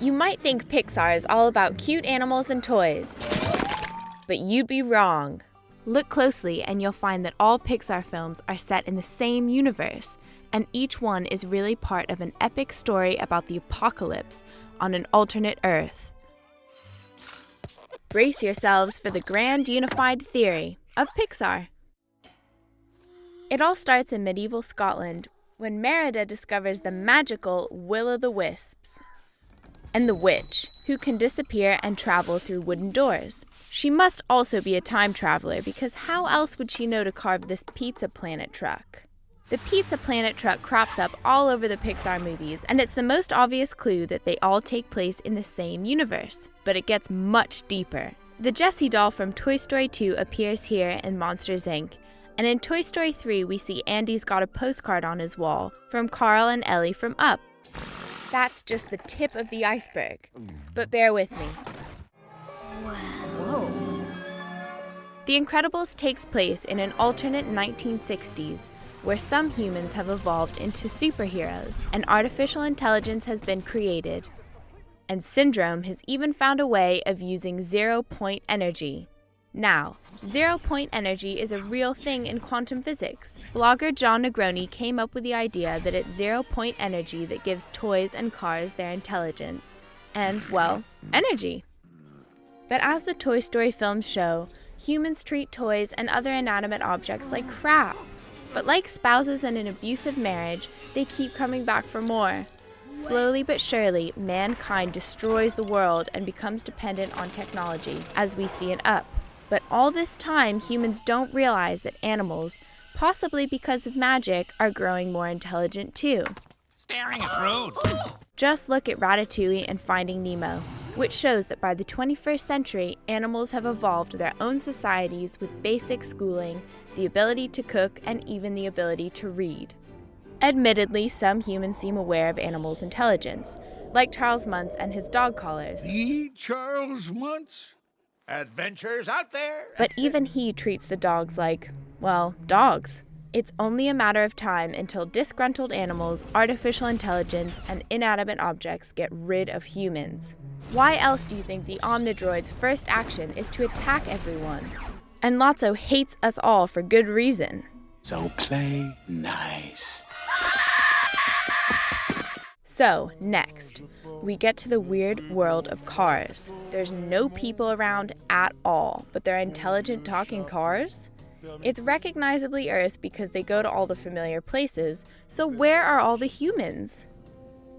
You might think Pixar is all about cute animals and toys, but you'd be wrong. Look closely and you'll find that all Pixar films are set in the same universe, and each one is really part of an epic story about the apocalypse on an alternate Earth. Brace yourselves for the grand unified theory of Pixar. It all starts in medieval Scotland when Merida discovers the magical Will-o'-the-Wisps and the witch, who can disappear and travel through wooden doors. She must also be a time traveler, because how else would she know to carve this Pizza Planet truck? The Pizza Planet truck crops up all over the Pixar movies, and it's the most obvious clue that they all take place in the same universe. But it gets much deeper. The Jessie doll from Toy Story 2 appears here in Monsters, Inc., and in Toy Story 3 we see Andy's got a postcard on his wall from Carl and Ellie from Up. That's just the tip of the iceberg, but bear with me. Whoa. The Incredibles takes place in an alternate 1960s, where some humans have evolved into superheroes, and artificial intelligence has been created. And Syndrome has even found a way of using zero-point energy. Now, zero-point energy is a real thing in quantum physics. Blogger John Negroni came up with the idea that it's zero-point energy that gives toys and cars their intelligence. And, well, energy. But as the Toy Story films show, humans treat toys and other inanimate objects like crap. But like spouses in an abusive marriage, they keep coming back for more. Slowly but surely, mankind destroys the world and becomes dependent on technology, as we see in Up. But all this time, humans don't realize that animals, possibly because of magic, are growing more intelligent too. Staring is rude. Just look at Ratatouille and Finding Nemo, which shows that by the 21st century, animals have evolved their own societies with basic schooling, the ability to cook, and even the ability to read. Admittedly, some humans seem aware of animals' intelligence, like Charles Muntz and his dog collars. The Charles Muntz? Adventures out there. But even he treats the dogs like, well, dogs. It's only a matter of time until disgruntled animals, artificial intelligence, and inanimate objects get rid of humans. Why else do you think the Omnidroid's first action is to attack everyone? And Lotso hates us all for good reason. So play nice. So, next, we get to the weird world of cars. There's no people around at all, but they're intelligent talking cars? It's recognizably Earth because they go to all the familiar places, so where are all the humans?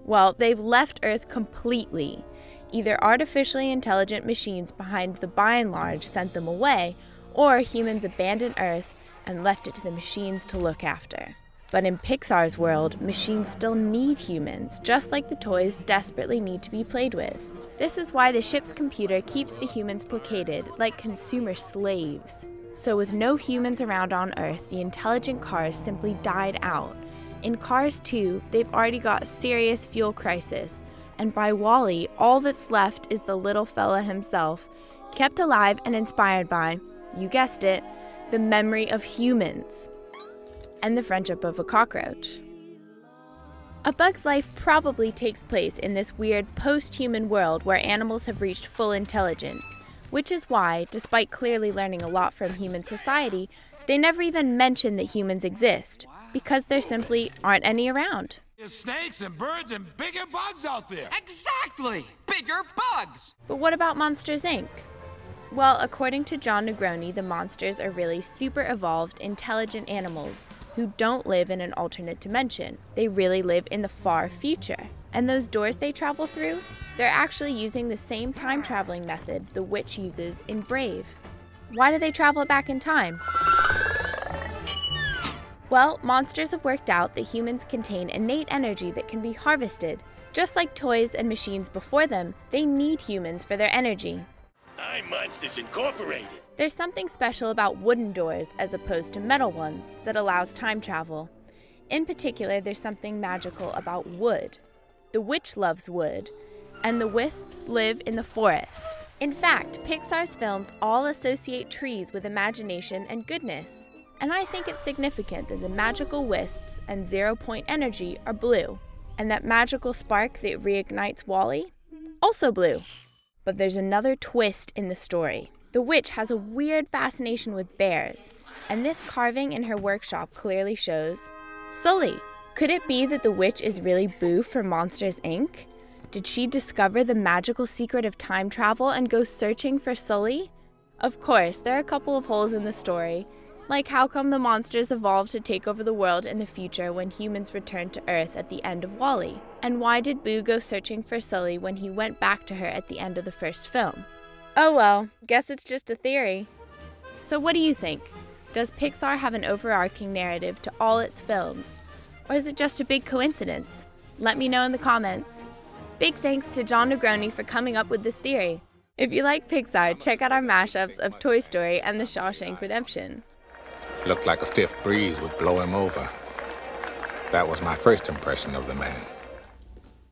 Well, they've left Earth completely. Either artificially intelligent machines behind the By and Large sent them away, or humans abandoned Earth and left it to the machines to look after. But in Pixar's world, machines still need humans, just like the toys desperately need to be played with. This is why the ship's computer keeps the humans placated, like consumer slaves. So with no humans around on Earth, the intelligent cars simply died out. In Cars 2, they've already got a serious fuel crisis, and by WALL-E, all that's left is the little fella himself, kept alive and inspired by, you guessed it, the memory of humans and the friendship of a cockroach. A Bug's Life probably takes place in this weird post-human world where animals have reached full intelligence, which is why, despite clearly learning a lot from human society, they never even mention that humans exist, because there simply aren't any around. There's snakes and birds and bigger bugs out there. Exactly! Bigger bugs! But what about Monsters, Inc.? Well, according to John Negroni, the monsters are really super evolved, intelligent animals who don't live in an alternate dimension. They really live in the far future. And those doors they travel through, they're actually using the same time traveling method the witch uses in Brave. Why do they travel back in time? Well, monsters have worked out that humans contain innate energy that can be harvested. Just like toys and machines before them, they need humans for their energy. I'm Monsters Incorporated. There's something special about wooden doors as opposed to metal ones that allows time travel. In particular, there's something magical about wood. The witch loves wood, and the wisps live in the forest. In fact, Pixar's films all associate trees with imagination and goodness. And I think it's significant that the magical wisps and zero-point energy are blue, and that magical spark that reignites WALL-E also blue. But there's another twist in the story. The witch has a weird fascination with bears, and this carving in her workshop clearly shows Sully. Could it be that the witch is really Boo from Monsters, Inc.? Did she discover the magical secret of time travel and go searching for Sully? Of course, there are a couple of holes in the story, like how come the monsters evolved to take over the world in the future when humans returned to Earth at the end of WALL-E? And why did Boo go searching for Sully when he went back to her at the end of the first film? Oh well, guess it's just a theory. So what do you think? Does Pixar have an overarching narrative to all its films? Or is it just a big coincidence? Let me know in the comments. Big thanks to John Negroni for coming up with this theory. If you like Pixar, check out our mashups of Toy Story and The Shawshank Redemption. Looked like a stiff breeze would blow him over. That was my first impression of the man.